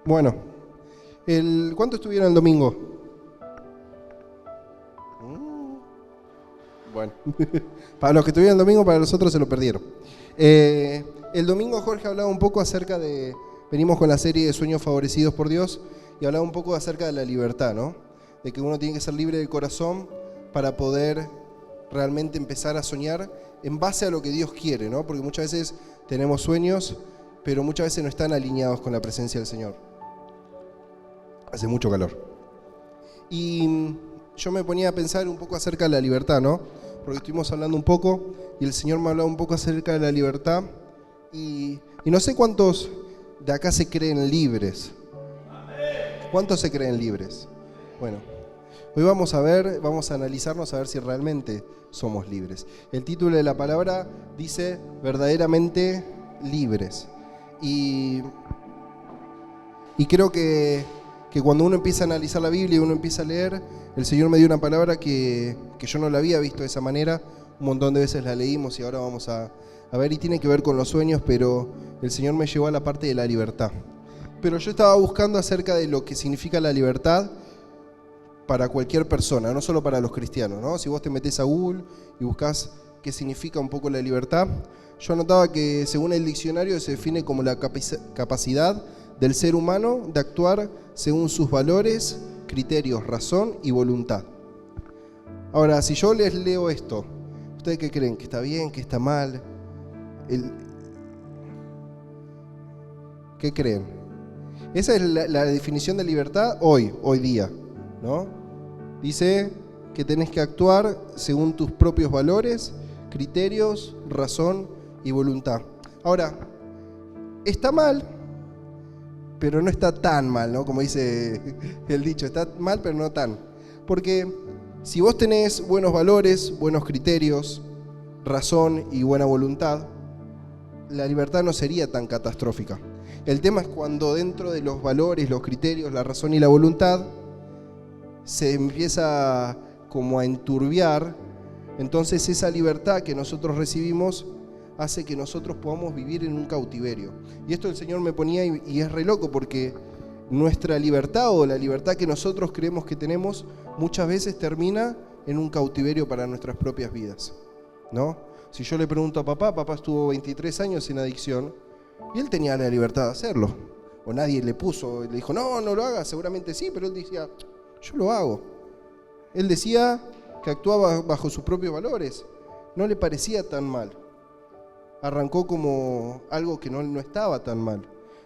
Bueno, ¿cuánto estuvieron el domingo? Bueno, para los que estuvieron el domingo, para los otros se lo perdieron. El domingo Jorge hablaba un poco acerca de, venimos con la serie de Sueños Favorecidos por Dios, y hablaba un poco acerca de la libertad, ¿no? De que uno tiene que ser libre del corazón para poder realmente empezar a soñar en base a lo que Dios quiere, ¿no? Porque muchas veces tenemos sueños, pero muchas veces no están alineados con la presencia del Señor. Hace mucho calor. Y yo me ponía a pensar un poco acerca de la libertad, ¿no? Porque estuvimos hablando un poco y el Señor me hablaba un poco acerca de la libertad. Y no sé cuántos de acá se creen libres. ¿Cuántos se creen libres? Bueno, hoy vamos a analizarnos a ver si realmente somos libres. El título de la palabra dice verdaderamente libres. Y creo que cuando uno empieza a analizar la Biblia y uno empieza a leer, el Señor me dio una palabra que yo no la había visto de esa manera. Un montón de veces la leímos y ahora vamos a ver, y tiene que ver con los sueños, pero el Señor me llevó a la parte de la libertad. Pero yo estaba buscando acerca de lo que significa la libertad para cualquier persona, no solo para los cristianos, ¿no? Si vos te metés a Google y buscás qué significa un poco la libertad, yo anotaba que según el diccionario se define como la capacidad del ser humano de actuar según sus valores, criterios, razón y voluntad. Ahora, si yo les leo esto, ¿ustedes qué creen? ¿Que está bien? ¿Que está mal? ¿Qué creen? Esa es la definición de libertad hoy día, ¿no? Dice que tenés que actuar según tus propios valores, criterios, razón y voluntad. Ahora, está mal, pero no está tan mal, ¿no? Como dice el dicho, está mal, pero no tan. Porque si vos tenés buenos valores, buenos criterios, razón y buena voluntad, la libertad no sería tan catastrófica. El tema es cuando dentro de los valores, los criterios, la razón y la voluntad se empieza como a enturbiar, entonces esa libertad que nosotros recibimos hace que nosotros podamos vivir en un cautiverio. Y esto el Señor me ponía y es re loco porque nuestra libertad o la libertad que nosotros creemos que tenemos muchas veces termina en un cautiverio para nuestras propias vidas, ¿no? Si yo le pregunto a papá estuvo 23 años en adicción y él tenía la libertad de hacerlo. O nadie le puso, le dijo, no lo hagas, seguramente sí, pero él decía, yo lo hago. Él decía que actuaba bajo sus propios valores, no le parecía tan mal. Arrancó como algo que no estaba tan mal.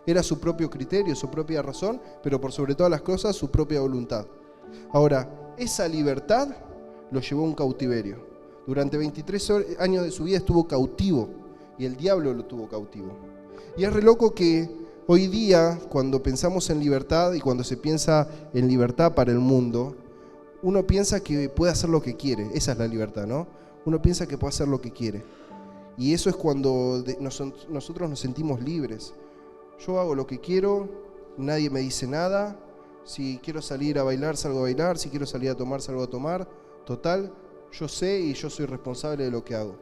Era su propio criterio, su propia razón, pero por sobre todas las cosas, su propia voluntad. Ahora, esa libertad lo llevó a un cautiverio. Durante 23 años de su vida estuvo cautivo y el diablo lo tuvo cautivo. Y es re loco que hoy día, cuando pensamos en libertad y cuando se piensa en libertad para el mundo, uno piensa que puede hacer lo que quiere. Esa es la libertad, ¿no? Uno piensa que puede hacer lo que quiere. Y eso es cuando nosotros nos sentimos libres. Yo hago lo que quiero, nadie me dice nada. Si quiero salir a bailar, salgo a bailar. Si quiero salir a tomar, salgo a tomar. Total, yo sé y yo soy responsable de lo que hago.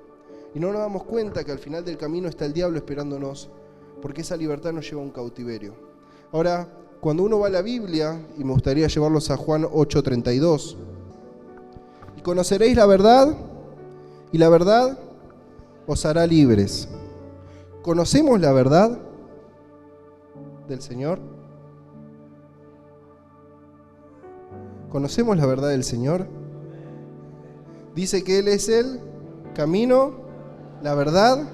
Y no nos damos cuenta que al final del camino está el diablo esperándonos, porque esa libertad nos lleva a un cautiverio. Ahora, cuando uno va a la Biblia, y me gustaría llevarlos a Juan 8:32, y conoceréis la verdad, y la verdad os hará libres. ¿Conocemos la verdad del Señor? ¿Conocemos la verdad del Señor? Dice que Él es el camino, la verdad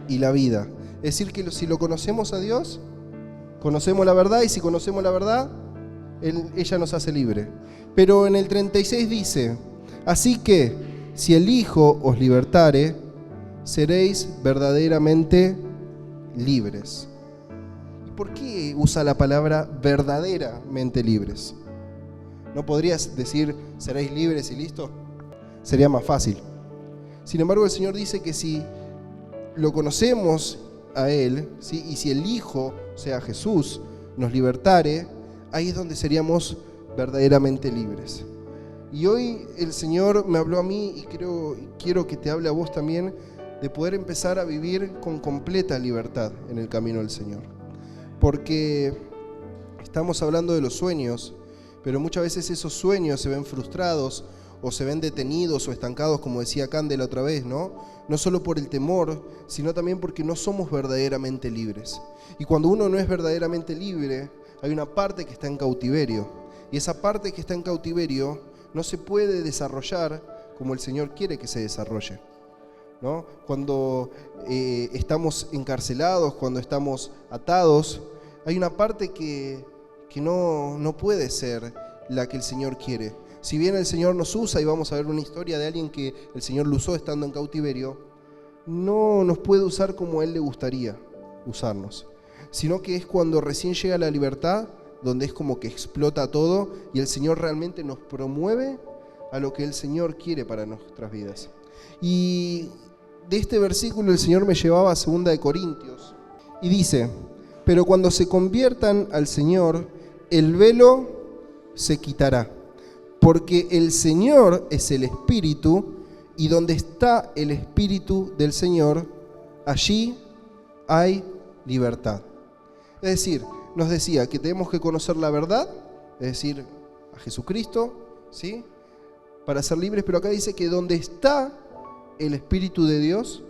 y la vida. Es decir, que si lo conocemos a Dios, conocemos la verdad, y si conocemos la verdad, ella nos hace libre. Pero en el 36 dice, así que si el Hijo os libertare, seréis verdaderamente libres. ¿Y por qué usa la palabra verdaderamente libres? ¿No podrías decir seréis libres y listo? Sería más fácil. Sin embargo, el Señor dice que si lo conocemos a Él, ¿sí? Y si el Hijo, o sea Jesús, nos libertare, ahí es donde seríamos verdaderamente libres. Y hoy el Señor me habló a mí y quiero que te hable a vos también de poder empezar a vivir con completa libertad en el camino del Señor. Porque estamos hablando de los sueños, pero muchas veces esos sueños se ven frustrados o se ven detenidos o estancados, como decía Candela otra vez, ¿no? No solo por el temor, sino también porque no somos verdaderamente libres. Y cuando uno no es verdaderamente libre, hay una parte que está en cautiverio. Y esa parte que está en cautiverio no se puede desarrollar como el Señor quiere que se desarrolle, ¿no? Cuando estamos encarcelados, cuando estamos atados, hay una parte que no puede ser la que el Señor quiere. Si bien el Señor nos usa, y vamos a ver una historia de alguien que el Señor lo usó estando en cautiverio, no nos puede usar como Él le gustaría usarnos, sino que es cuando recién llega la libertad, donde es como que explota todo y el Señor realmente nos promueve a lo que el Señor quiere para nuestras vidas. Y de este versículo el Señor me llevaba a 2 Corintios y dice: pero cuando se conviertan al Señor, el velo se quitará, porque el Señor es el Espíritu, y donde está el Espíritu del Señor, allí hay libertad. Es decir, nos decía que tenemos que conocer la verdad, es decir, a Jesucristo, ¿sí?, para ser libres, pero acá dice que donde está el Espíritu de Dios,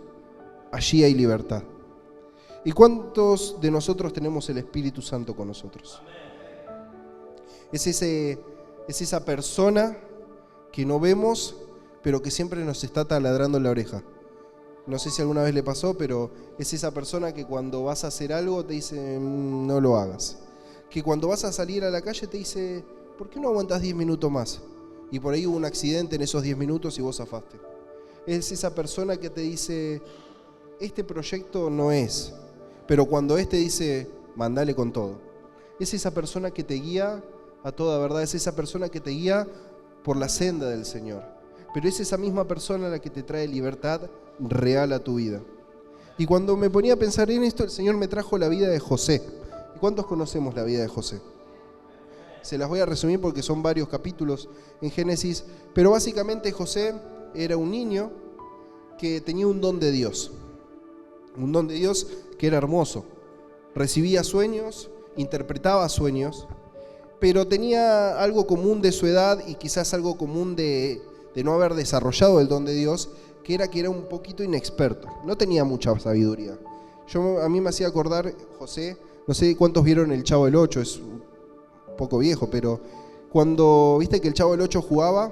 allí hay libertad. ¿Y cuántos de nosotros tenemos el Espíritu Santo con nosotros? Es esa persona que no vemos, pero que siempre nos está taladrando en la oreja. No sé si alguna vez le pasó, pero es esa persona que cuando vas a hacer algo te dice, no lo hagas. Que cuando vas a salir a la calle te dice, ¿por qué no aguantas 10 minutos más? Y por ahí hubo un accidente en esos 10 minutos y vos zafaste. Es esa persona que te dice, este proyecto no es, pero cuando dice, mandale con todo. Es esa persona que te guía a toda verdad, es esa persona que te guía por la senda del Señor. Pero es esa misma persona la que te trae libertad real a tu vida. Y cuando me ponía a pensar en esto, el Señor me trajo la vida de José. ¿Y cuántos conocemos la vida de José? Se las voy a resumir porque son varios capítulos en Génesis, pero básicamente José era un niño que tenía un don de Dios. Un don de Dios que era hermoso. Recibía sueños, interpretaba sueños, pero tenía algo común de su edad y quizás algo común de no haber desarrollado el don de Dios, que era un poquito inexperto. No tenía mucha sabiduría. A mí me hacía acordar, José, no sé cuántos vieron El Chavo del Ocho, es un poco viejo, pero cuando viste que el Chavo del Ocho jugaba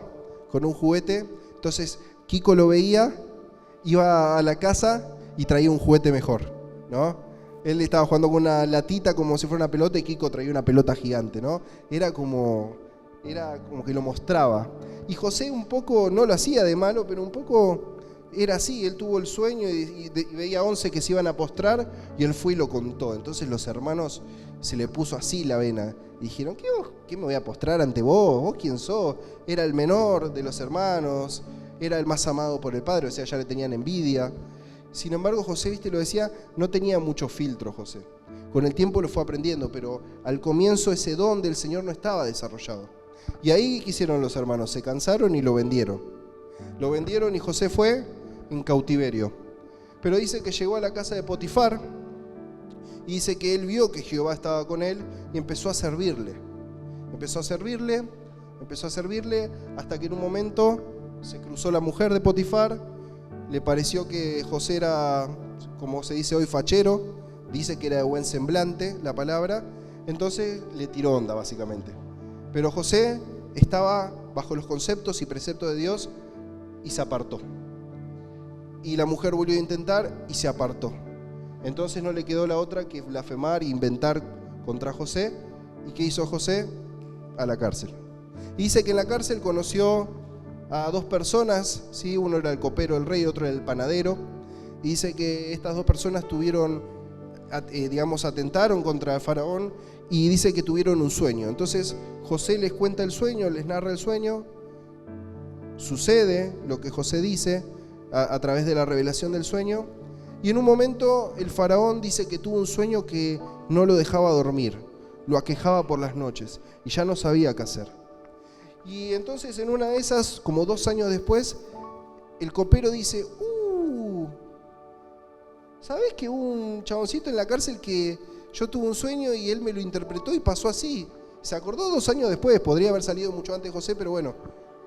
con un juguete, entonces Kiko lo veía, iba a la casa y traía un juguete mejor, ¿no? Él estaba jugando con una latita como si fuera una pelota y Kiko traía una pelota gigante, ¿no? Era como que lo mostraba. Y José un poco no lo hacía de malo, pero un poco era así. Él tuvo el sueño y veía 11 que se iban a postrar y él fue y lo contó. Entonces los hermanos se le puso así la vena. Y dijeron, ¿qué me voy a postrar ante vos? ¿Vos quién sos? Era el menor de los hermanos, era el más amado por el padre, o sea, ya le tenían envidia. Sin embargo, José, viste, lo decía, no tenía mucho filtro, José. Con el tiempo lo fue aprendiendo, pero al comienzo ese don del Señor no estaba desarrollado. Y ahí, ¿qué hicieron los hermanos? Se cansaron y lo vendieron. Lo vendieron y José fue en cautiverio. Pero dice que llegó a la casa de Potifar y dice que él vio que Jehová estaba con él y empezó a servirle. Empezó a servirle hasta que en un momento se cruzó la mujer de Potifar, le pareció que José era, como se dice hoy, fachero, dice que era de buen semblante la palabra, entonces le tiró onda básicamente. Pero José estaba bajo los conceptos y preceptos de Dios y se apartó. Y la mujer volvió a intentar y se apartó. Entonces no le quedó la otra que blasfemar e inventar contra José. ¿Y qué hizo José? A la cárcel. Y dice que en la cárcel conoció a dos personas, ¿sí? Uno era el copero del rey, otro era el panadero. Y dice que estas dos personas atentaron contra el faraón y dice que tuvieron un sueño. Entonces José les cuenta el sueño, les narra el sueño, sucede lo que José dice a través de la revelación del sueño, y en un momento el faraón dice que tuvo un sueño que no lo dejaba dormir, lo aquejaba por las noches y ya no sabía qué hacer. Y entonces en una de esas, como 2 años después, el copero dice, ¿sabés que hubo un chaboncito en la cárcel que yo tuve un sueño y él me lo interpretó y pasó así. Se acordó 2 años después, podría haber salido mucho antes José, pero bueno,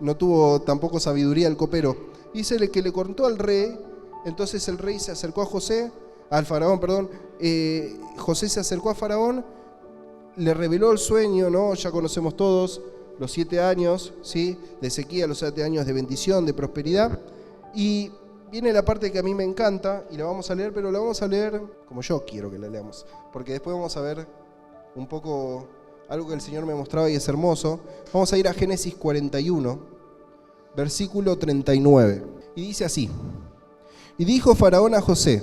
no tuvo tampoco sabiduría el copero. Dice que le contó al rey, entonces el rey se acercó al faraón, José se acercó a Faraón, le reveló el sueño, ¿no? Ya conocemos todos los 7 años, ¿sí? De sequía, los 7 años de bendición, de prosperidad. Y viene la parte que a mí me encanta, y la vamos a leer, pero la vamos a leer como yo quiero que la leamos, porque después vamos a ver un poco algo que el Señor me mostraba y es hermoso. Vamos a ir a Génesis 41, versículo 39. Y dice así: y dijo Faraón a José: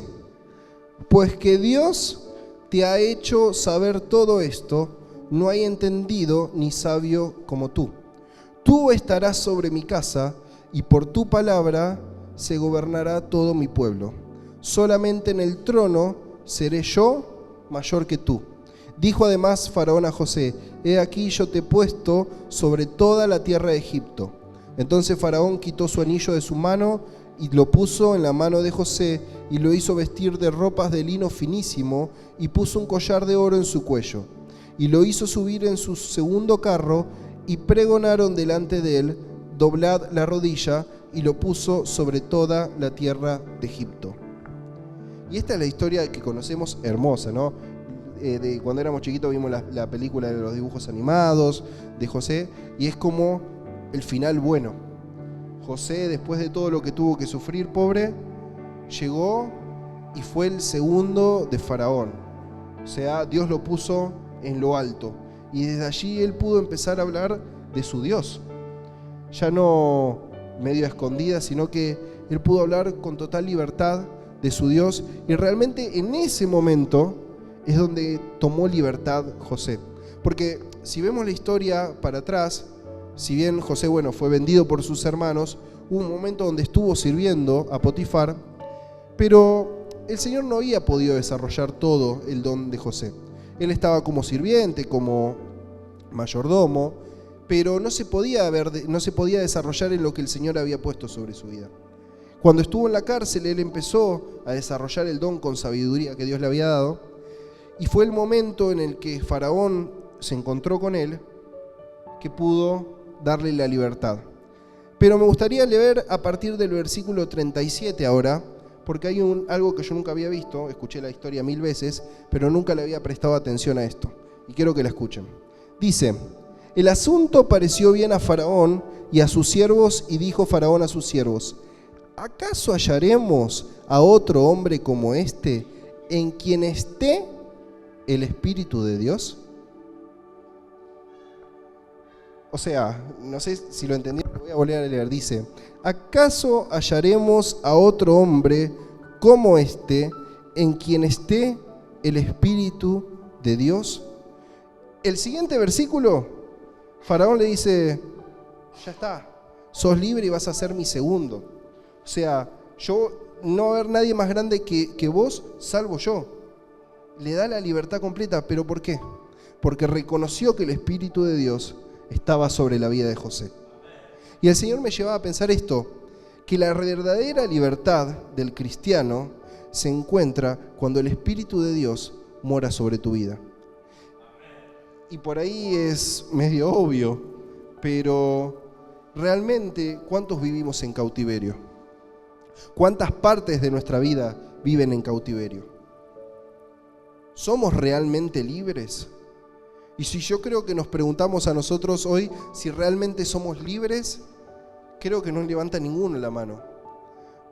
pues que Dios te ha hecho saber todo esto, no hay entendido ni sabio como tú. Tú estarás sobre mi casa, y por tu palabra se gobernará todo mi pueblo. Solamente en el trono seré yo mayor que tú. Dijo además Faraón a José: he aquí yo te he puesto sobre toda la tierra de Egipto. Entonces Faraón quitó su anillo de su mano y lo puso en la mano de José, y lo hizo vestir de ropas de lino finísimo, y puso un collar de oro en su cuello. Y lo hizo subir en su segundo carro, y pregonaron delante de él: doblad la rodilla, y lo puso sobre toda la tierra de Egipto. Y esta es la historia que conocemos, hermosa, ¿no? De cuando éramos chiquitos vimos la película de los dibujos animados de José, y es como el final bueno. José, después de todo lo que tuvo que sufrir, pobre, llegó y fue el segundo de Faraón. O sea, Dios lo puso en lo alto. Y desde allí él pudo empezar a hablar de su Dios. Ya no medio a escondidas, sino que él pudo hablar con total libertad de su Dios. Y realmente en ese momento es donde tomó libertad José. Porque si vemos la historia para atrás, si bien José, fue vendido por sus hermanos, hubo un momento donde estuvo sirviendo a Potifar, pero el Señor no había podido desarrollar todo el don de José. Él estaba como sirviente, como mayordomo, pero no se podía desarrollar en lo que el Señor había puesto sobre su vida. Cuando estuvo en la cárcel, él empezó a desarrollar el don con sabiduría que Dios le había dado, y fue el momento en el que Faraón se encontró con él que pudo darle la libertad. Pero me gustaría leer a partir del versículo 37 ahora, porque hay algo que yo nunca había visto. Escuché la historia 1000 veces, pero nunca le había prestado atención a esto, y quiero que la escuchen. Dice: el asunto pareció bien a Faraón y a sus siervos, y dijo Faraón a sus siervos: ¿acaso hallaremos a otro hombre como este, en quien esté el Espíritu de Dios? O sea, no sé si lo entendí, pero voy a volver a leer. Dice: ¿acaso hallaremos a otro hombre como este, en quien esté el Espíritu de Dios? El siguiente versículo, Faraón le dice: ya está, sos libre y vas a ser mi segundo. O sea, no va a haber nadie más grande que vos, salvo yo. Le da la libertad completa. ¿Pero por qué? Porque reconoció que el Espíritu de Dios estaba sobre la vida de José. Y el Señor me llevaba a pensar esto, que la verdadera libertad del cristiano se encuentra cuando el Espíritu de Dios mora sobre tu vida. Y por ahí es medio obvio, pero realmente, ¿cuántos vivimos en cautiverio? ¿Cuántas partes de nuestra vida viven en cautiverio? ¿Somos realmente libres? Y si yo creo que nos preguntamos a nosotros hoy si realmente somos libres, creo que no levanta ninguno la mano.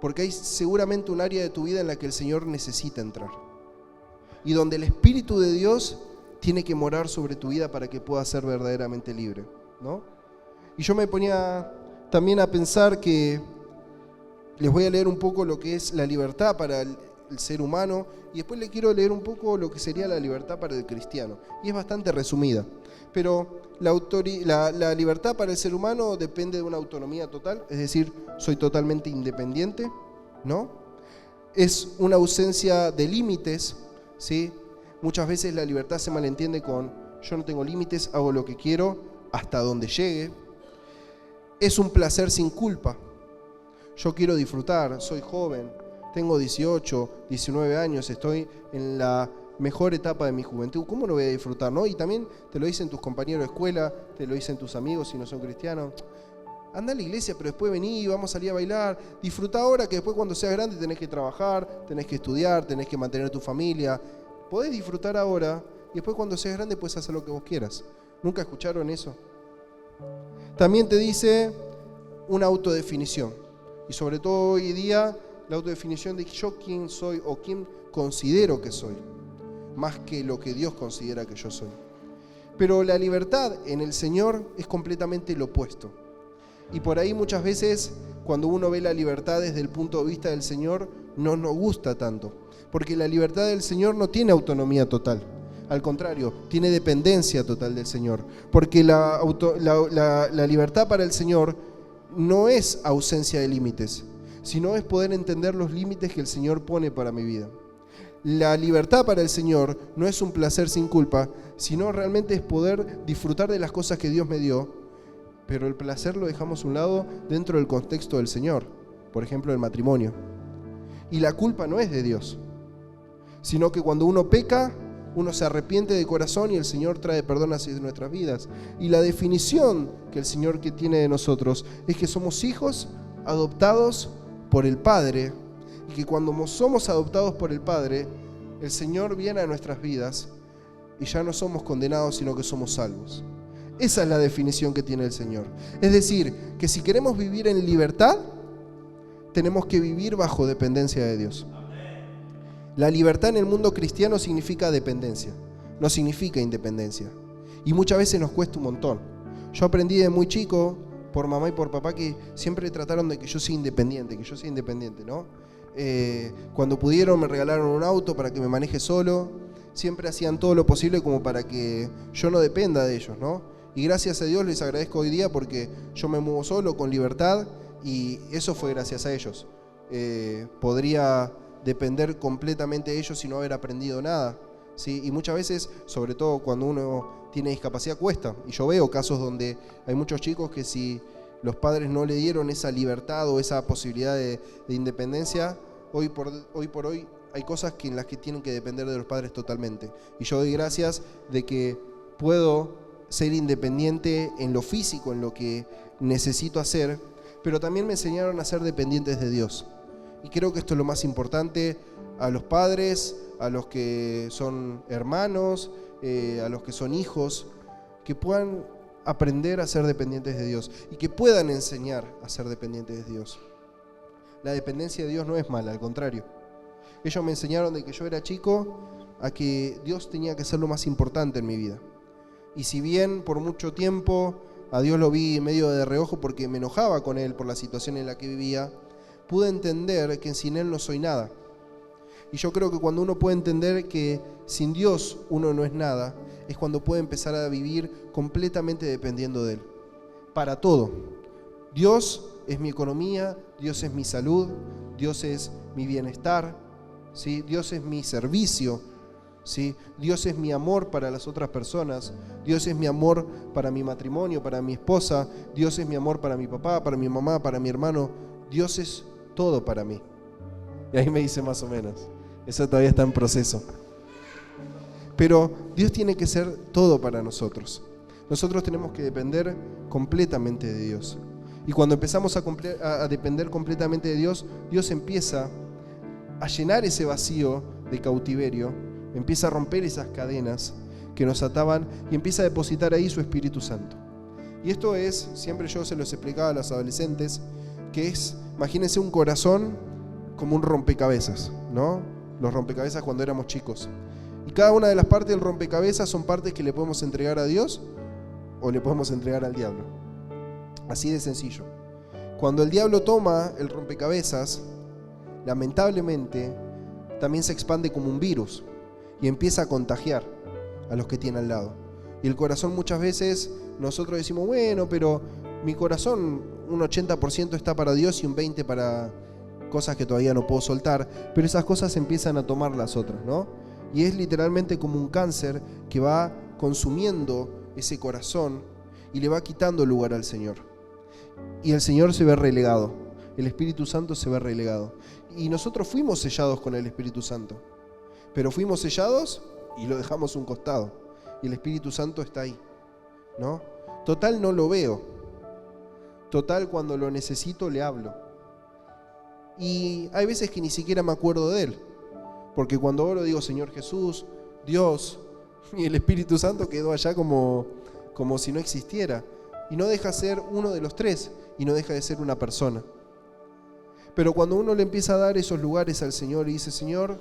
Porque hay seguramente un área de tu vida en la que el Señor necesita entrar. Y donde el Espíritu de Dios tiene que morar sobre tu vida para que puedas ser verdaderamente libre, ¿no? Y yo me ponía también a pensar que les voy a leer un poco lo que es la libertad para el ser humano, y después le quiero leer un poco lo que sería la libertad para el cristiano, y es bastante resumida, pero la libertad para el ser humano depende de una autonomía total, es decir, soy totalmente independiente, ¿no? Es una ausencia de límites, ¿sí? Muchas veces la libertad se malentiende con yo no tengo límites, hago lo que quiero hasta donde llegue. Es un placer sin culpa. Yo quiero disfrutar, soy joven, tengo 18, 19 años, estoy en la mejor etapa de mi juventud, ¿cómo no voy a disfrutar, no? Y también te lo dicen tus compañeros de escuela, te lo dicen tus amigos si no son cristianos. Anda a la iglesia, pero después vení, vamos a salir a bailar. Disfruta ahora, que después cuando seas grande tenés que trabajar, tenés que estudiar, tenés que mantener tu familia. Podés disfrutar ahora y después cuando seas grande puedes hacer lo que vos quieras. ¿Nunca escucharon eso? También te dice una autodefinición. Y sobre todo hoy día, la autodefinición de yo quién soy o quién considero que soy, más que lo que Dios considera que yo soy. Pero la libertad en el Señor es completamente lo opuesto. Y por ahí muchas veces, cuando uno ve la libertad desde el punto de vista del Señor, no nos gusta tanto. Porque la libertad del Señor no tiene autonomía total. Al contrario, tiene dependencia total del Señor. Porque la libertad para el Señor no es ausencia de límites, sino es poder entender los límites que el Señor pone para mi vida. La libertad para el Señor no es un placer sin culpa, sino realmente es poder disfrutar de las cosas que Dios me dio, pero el placer lo dejamos a un lado dentro del contexto del Señor, por ejemplo el matrimonio. Y la culpa no es de Dios, sino que cuando uno peca, uno se arrepiente de corazón y el Señor trae perdón hacia nuestras vidas. Y la definición que el Señor que tiene de nosotros es que somos hijos adoptados por el Padre, y que cuando somos adoptados por el Padre, el Señor viene a nuestras vidas y ya no somos condenados, sino que somos salvos. Esa es la definición que tiene el Señor. Es decir, que si queremos vivir en libertad, tenemos que vivir bajo dependencia de Dios. La libertad en el mundo cristiano significa dependencia, no significa independencia. Y muchas veces nos cuesta un montón. Yo aprendí de muy chico, por mamá y por papá, que siempre trataron de que yo sea independiente, ¿no? Cuando pudieron me regalaron un auto para que me maneje solo. Siempre hacían todo lo posible como para que yo no dependa de ellos, ¿no? Y gracias a Dios les agradezco hoy día porque yo me muevo solo, con libertad, y eso fue gracias a ellos. Podría depender completamente de ellos y no haber aprendido nada, ¿sí? Y muchas veces, sobre todo cuando uno tiene discapacidad, cuesta. Y yo veo casos donde hay muchos chicos que si los padres no le dieron esa libertad o esa posibilidad de independencia, hoy por hoy hay cosas en las que tienen que depender de los padres totalmente. Y yo doy gracias de que puedo ser independiente en lo físico, en lo que necesito hacer, pero también me enseñaron a ser dependientes de Dios. Y creo que esto es lo más importante a los padres, a los que son hermanos, a los que son hijos, que puedan aprender a ser dependientes de Dios y que puedan enseñar a ser dependientes de Dios. La dependencia de Dios no es mala, al contrario. Ellos me enseñaron de que yo era chico a que Dios tenía que ser lo más importante en mi vida. Y si bien por mucho tiempo a Dios lo vi medio de reojo porque me enojaba con Él por la situación en la que vivía, pude entender que sin Él no soy nada. Y yo creo que cuando uno puede entender que sin Dios uno no es nada, es cuando puede empezar a vivir completamente dependiendo de Él. Para todo. Dios es mi economía, Dios es mi salud, Dios es mi bienestar, ¿sí? Dios es mi servicio, ¿sí? Dios es mi amor para las otras personas, Dios es mi amor para mi matrimonio, para mi esposa, Dios es mi amor para mi papá, para mi mamá, para mi hermano. Dios es todo para mí. Y ahí me dice más o menos. Eso todavía está en proceso. Pero Dios tiene que ser todo para nosotros. Nosotros tenemos que depender completamente de Dios. Y cuando empezamos a depender completamente de Dios, Dios empieza a llenar ese vacío de cautiverio, empieza a romper esas cadenas que nos ataban y empieza a depositar ahí su Espíritu Santo. Y esto es, siempre yo se los explicaba a los adolescentes, que es, imagínense un corazón como un rompecabezas, ¿no? Los rompecabezas cuando éramos chicos. Y cada una de las partes del rompecabezas son partes que le podemos entregar a Dios o le podemos entregar al diablo. Así de sencillo. Cuando el diablo toma el rompecabezas, lamentablemente también se expande como un virus y empieza a contagiar a los que tiene al lado. Y el corazón muchas veces nosotros decimos, bueno, pero mi corazón un 80% está para Dios y un 20% para cosas que todavía no puedo soltar, pero esas cosas empiezan a tomar las otras, ¿no? Y es literalmente como un cáncer que va consumiendo ese corazón y le va quitando el lugar al Señor. Y el Señor se ve relegado, el Espíritu Santo se ve relegado. Y nosotros fuimos sellados con el Espíritu Santo. pero fuimos sellados y lo dejamos a un costado. Y el Espíritu Santo está ahí, ¿no? Total, no lo veo. Total, cuando lo necesito le hablo. Y hay veces que ni siquiera me acuerdo de Él, porque cuando oro digo Señor Jesús, Dios, y el Espíritu Santo quedó allá como si no existiera. Y no deja de ser uno de los tres, y no deja de ser una persona. Pero cuando uno le empieza a dar esos lugares al Señor y dice, Señor,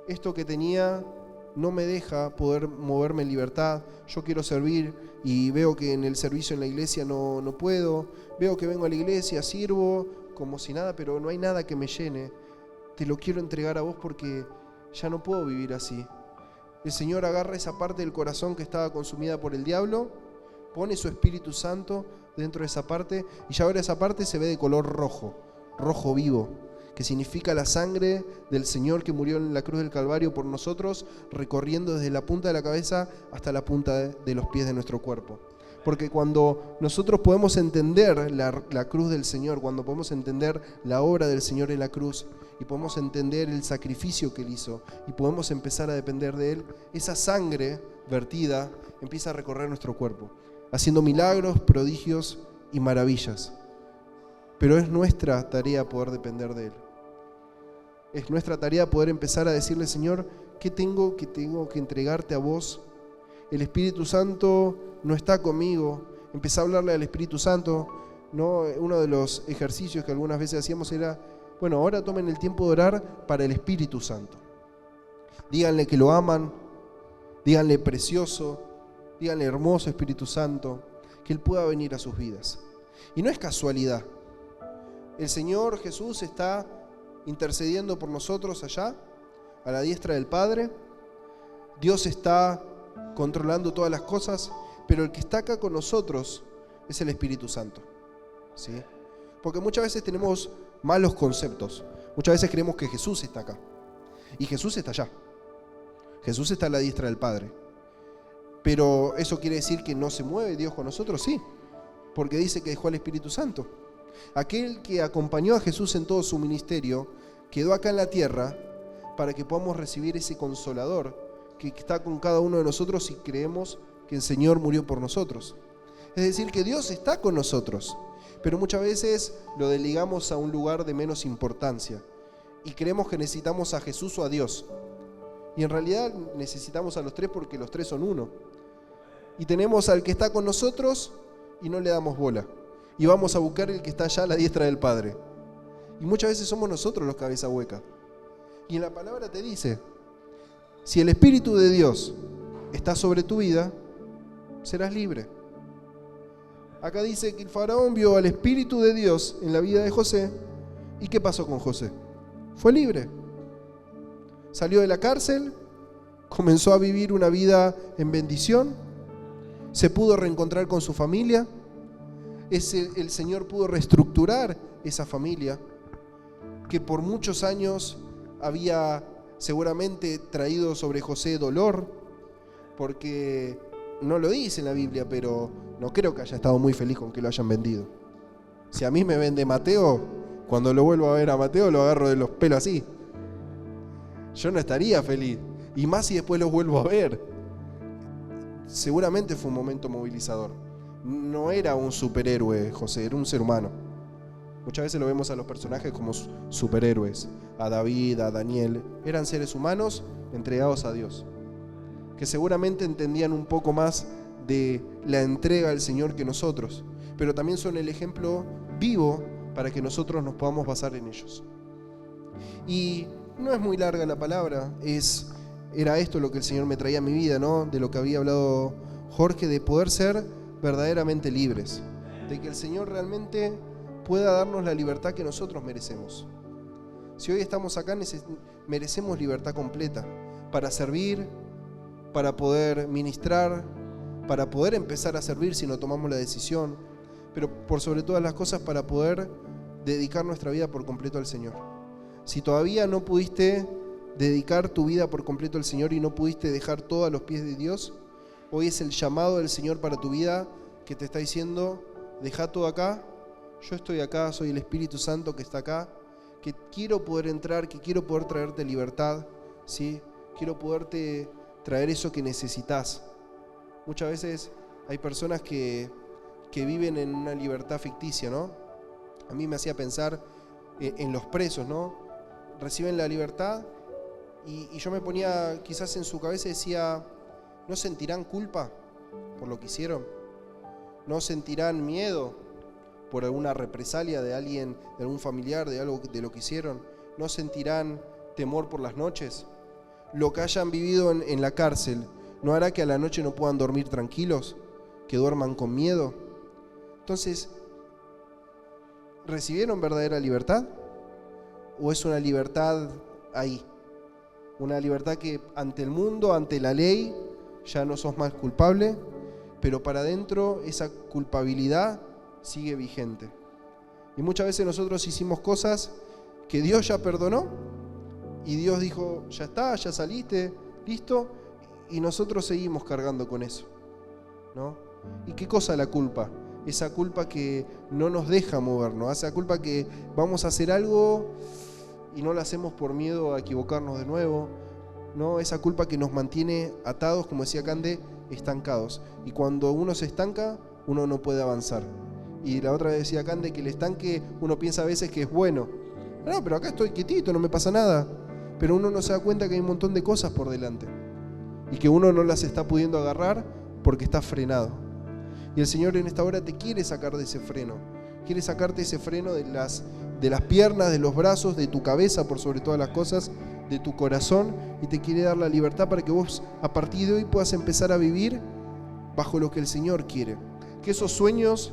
esto que tenía no me deja poder moverme en libertad, yo quiero servir y veo que en el servicio en la iglesia no puedo, veo que vengo a la iglesia, sirvo como si nada, pero no hay nada que me llene, te lo quiero entregar a vos porque ya no puedo vivir así. El Señor agarra esa parte del corazón que estaba consumida por el diablo, pone su Espíritu Santo dentro de esa parte y ya ahora esa parte se ve de color rojo, rojo vivo, que significa la sangre del Señor que murió en la cruz del Calvario por nosotros, recorriendo desde la punta de la cabeza hasta la punta de los pies de nuestro cuerpo. Porque cuando nosotros podemos entender la cruz del Señor, cuando podemos entender la obra del Señor en la cruz y podemos entender el sacrificio que Él hizo y podemos empezar a depender de Él, esa sangre vertida empieza a recorrer nuestro cuerpo, haciendo milagros, prodigios y maravillas. Pero es nuestra tarea poder depender de Él. Es nuestra tarea poder empezar a decirle, Señor, ¿qué tengo que entregarte a vos? El Espíritu Santo no está conmigo. Empecé a hablarle al Espíritu Santo, ¿no? Uno de los ejercicios que algunas veces hacíamos era, bueno, ahora tomen el tiempo de orar para el Espíritu Santo. Díganle que lo aman, díganle precioso, díganle hermoso Espíritu Santo, que Él pueda venir a sus vidas. Y no es casualidad. El Señor Jesús está intercediendo por nosotros allá, a la diestra del Padre. Dios está controlando todas las cosas, pero el que está acá con nosotros es el Espíritu Santo, ¿sí? Porque muchas veces tenemos malos conceptos. Muchas veces creemos que Jesús está acá. Y Jesús está allá. Jesús está a la diestra del Padre. Pero ¿eso quiere decir que no se mueve Dios con nosotros? Sí, porque dice que dejó al Espíritu Santo. Aquel que acompañó a Jesús en todo su ministerio quedó acá en la tierra para que podamos recibir ese consolador que está con cada uno de nosotros si creemos que el Señor murió por nosotros. Es decir, que Dios está con nosotros, pero muchas veces lo delegamos a un lugar de menos importancia y creemos que necesitamos a Jesús o a Dios. Y en realidad necesitamos a los tres porque los tres son uno. Y tenemos al que está con nosotros y no le damos bola. Y vamos a buscar el que está allá a la diestra del Padre. Y muchas veces somos nosotros los cabeza hueca. Y en la palabra te dice, si el Espíritu de Dios está sobre tu vida, serás libre. Acá dice que el faraón vio al Espíritu de Dios en la vida de José. ¿Y qué pasó con José? Fue libre. Salió de la cárcel, comenzó a vivir una vida en bendición, se pudo reencontrar con su familia. El Señor pudo reestructurar esa familia que por muchos años había seguramente traído sobre José dolor, porque no lo dice en la Biblia, pero no creo que haya estado muy feliz con que lo hayan vendido. Si a mí me vende Mateo, cuando lo vuelvo a ver a Mateo lo agarro de los pelos así. Yo no estaría feliz, y más si después los vuelvo a ver. Seguramente fue un momento movilizador. No era un superhéroe José, era un ser humano. Muchas veces lo vemos a los personajes como superhéroes. A David, a Daniel. Eran seres humanos entregados a Dios, que seguramente entendían un poco más de la entrega al Señor que nosotros, pero también son el ejemplo vivo para que nosotros nos podamos basar en ellos. Y no es muy larga la palabra, era esto lo que el Señor me traía a mi vida, ¿no? De lo que había hablado Jorge, de poder ser verdaderamente libres, de que el Señor realmente pueda darnos la libertad que nosotros merecemos. Si hoy estamos acá, merecemos libertad completa para servir, para poder ministrar, para poder empezar a servir si no tomamos la decisión, pero por sobre todas las cosas para poder dedicar nuestra vida por completo al Señor. Si todavía no pudiste dedicar tu vida por completo al Señor y no pudiste dejar todo a los pies de Dios, hoy es el llamado del Señor para tu vida que te está diciendo, deja todo acá, yo estoy acá, soy el Espíritu Santo que está acá, que quiero poder entrar, que quiero poder traerte libertad, ¿sí? quiero poderte traer eso que necesitas. Muchas veces hay personas que viven en una libertad ficticia, ¿no? A mí me hacía pensar en los presos, ¿no? Reciben la libertad y yo me ponía quizás en su cabeza y decía, ¿no sentirán culpa por lo que hicieron? ¿No sentirán miedo por alguna represalia de alguien, de algún familiar, de algo de lo que hicieron? ¿No sentirán temor por las noches? Lo que hayan vivido en la cárcel, ¿no hará que a la noche no puedan dormir tranquilos? ¿Que duerman con miedo? Entonces, ¿recibieron verdadera libertad? ¿O es una libertad ahí? Una libertad que ante el mundo, ante la ley, ya no sos más culpable, pero para adentro esa culpabilidad sigue vigente. Y muchas veces nosotros hicimos cosas que Dios ya perdonó y Dios dijo, ya está, ya saliste, listo, y nosotros seguimos cargando con eso, ¿no? ¿Y qué cosa la culpa? Esa culpa que no nos deja movernos, esa culpa que vamos a hacer algo y no lo hacemos por miedo a equivocarnos de nuevo, ¿no? Esa culpa que nos mantiene atados, como decía Cande, estancados. Y cuando uno se estanca, uno no puede avanzar. Y la otra vez decía Cande que el estanque uno piensa a veces que es bueno. No, pero acá estoy quietito, no me pasa nada. Pero uno no se da cuenta que hay un montón de cosas por delante. Y que uno no las está pudiendo agarrar porque está frenado. Y el Señor en esta hora te quiere sacar de ese freno. Quiere sacarte ese freno de las piernas, de los brazos, de tu cabeza, por sobre todas las cosas, de tu corazón, y te quiere dar la libertad para que vos a partir de hoy puedas empezar a vivir bajo lo que el Señor quiere. Que esos sueños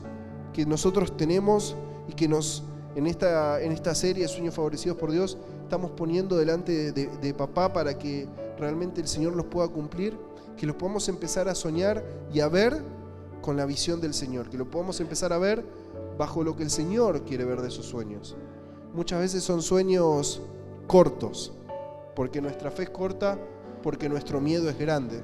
que nosotros tenemos y que en esta serie Sueños Favorecidos por Dios estamos poniendo delante de papá para que realmente el Señor los pueda cumplir, que los podamos empezar a soñar y a ver con la visión del Señor, que lo podamos empezar a ver bajo lo que el Señor quiere ver de esos sueños. Muchas veces son sueños cortos, porque nuestra fe es corta, porque nuestro miedo es grande.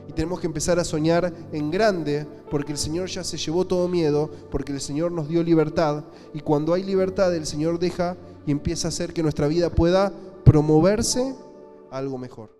Y tenemos que empezar a soñar en grande, porque el Señor ya se llevó todo miedo, porque el Señor nos dio libertad. Y cuando hay libertad, el Señor deja y empieza a hacer que nuestra vida pueda promoverse a algo mejor.